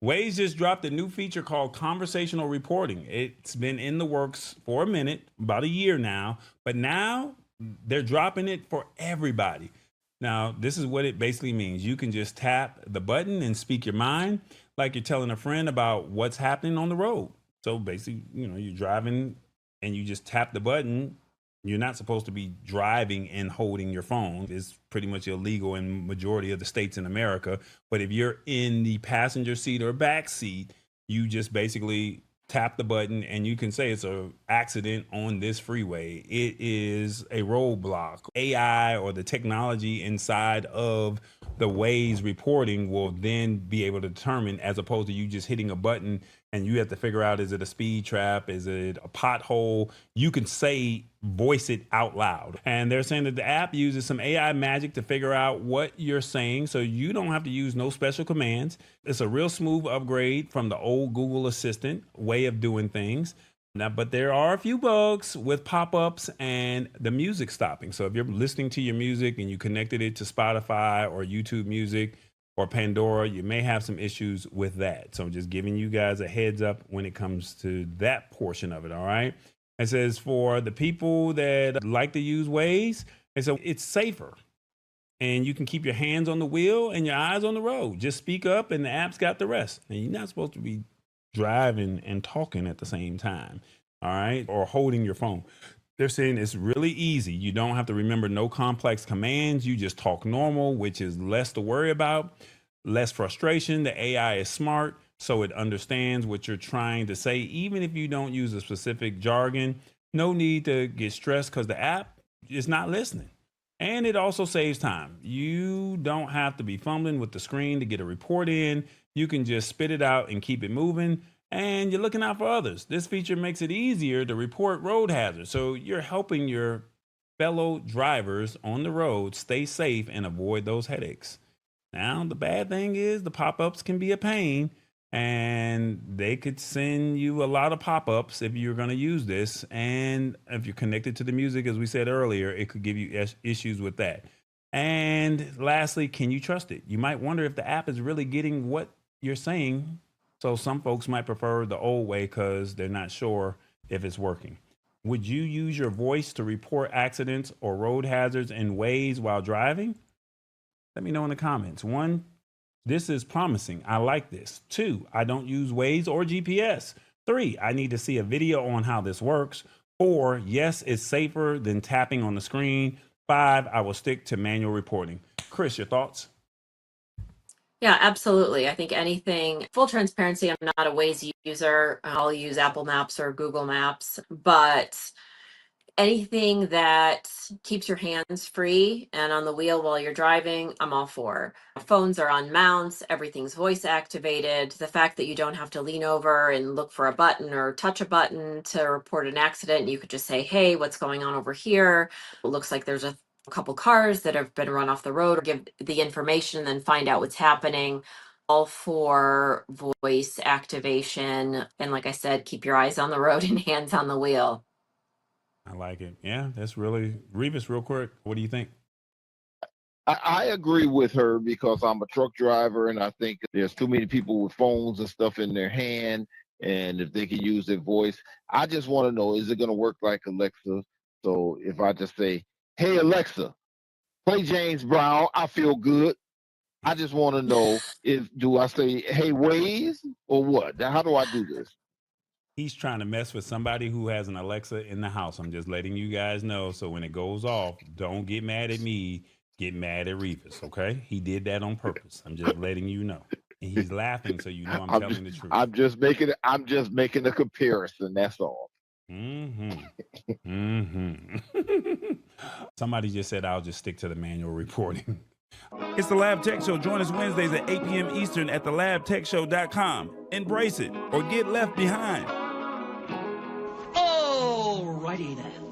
Waze just dropped a new feature called conversational reporting. It's been in the works for a minute, about a year now, but now they're dropping it for everybody. Now, this is what it basically means. You can just tap the button and speak your mind like you're telling a friend about what's happening on the road. So basically, you're driving and you just tap the button. You're not supposed to be driving and holding your phone. It's pretty much illegal in majority of the states in America. But if you're in the passenger seat or back seat, you just basically tap the button and you can say it's a accident on this freeway. It is a roadblock. AI or the technology inside of the Waze reporting will then be able to determine, as opposed to you just hitting a button and you have to figure out, is it a speed trap? Is it a pothole? You can voice it out loud. And they're saying that the app uses some AI magic to figure out what you're saying, so you don't have to use no special commands. It's a real smooth upgrade from the old Google Assistant way of doing things. Now, but there are a few bugs with pop-ups and the music stopping. So if you're listening to your music and you connected it to Spotify or YouTube Music or Pandora, you may have some issues with that. So I'm just giving you guys a heads up when it comes to that portion of it, all right? It says for the people that like to use Waze, and so it's safer. And you can keep your hands on the wheel and your eyes on the road. Just speak up and the app's got the rest. And you're not supposed to be driving and talking at the same time, all right? Or holding your phone. They're saying it's really easy. You don't have to remember no complex commands. You just talk normal, which is less to worry about, less frustration. The AI is smart, so it understands what you're trying to say, even if you don't use a specific jargon. No need to get stressed because the app is not listening. And it also saves time. You don't have to be fumbling with the screen to get a report in. You can just spit it out and keep it moving. And you're looking out for others. This feature makes it easier to report road hazards. So you're helping your fellow drivers on the road stay safe and avoid those headaches. Now, the bad thing is the pop-ups can be a pain, and they could send you a lot of pop-ups if you're going to use this. And if you're connected to the music, as we said earlier, it could give you issues with that. And lastly, can you trust it? You might wonder if the app is really getting what you're saying. So some folks might prefer the old way because they're not sure if it's working. Would you use your voice to report accidents or road hazards in Waze while driving? Let me know in the comments. 1, this is promising. I like this. 2, I don't use Waze or GPS. 3, I need to see a video on how this works. 4, yes, it's safer than tapping on the screen. 5, I will stick to manual reporting. Chris, your thoughts? Yeah, absolutely. I think anything, full transparency, I'm not a Waze user. I'll use Apple Maps or Google Maps, but anything that keeps your hands free and on the wheel while you're driving, I'm all for. Phones are on mounts, everything's voice activated. The fact that you don't have to lean over and look for a button or touch a button to report an accident, you could just say, hey, what's going on over here? It looks like there's a couple cars that have been run off the road, or give the information and then find out what's happening. All for voice activation. And like I said, keep your eyes on the road and hands on the wheel. I like it. Yeah, that's really Revis. Real quick, what do you think? I agree with her because I'm a truck driver and I think there's too many people with phones and stuff in their hand. And if they can use their voice, I just want to know, is it going to work like Alexa? So if I just say, hey, Alexa, play James Brown, I feel good. I just want to know, do I say, hey, Waze or what? How do I do this? He's trying to mess with somebody who has an Alexa in the house. I'm just letting you guys know. So when it goes off, don't get mad at me. Get mad at Revis, okay? He did that on purpose. I'm just letting you know. And he's laughing, so you know I'm telling the truth. I'm just making a comparison. That's all. Somebody just said I'll just stick to the manual reporting. It's the Lab Tech Show. Join us Wednesdays at 8 p.m. Eastern at thelabtechshow.com. Embrace it or get left behind. Alrighty then.